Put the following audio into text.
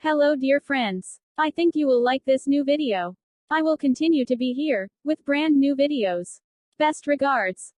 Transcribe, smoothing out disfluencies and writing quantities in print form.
Hello dear friends. I think you will like this new video. I will continue to be here, with brand new videos. Best regards.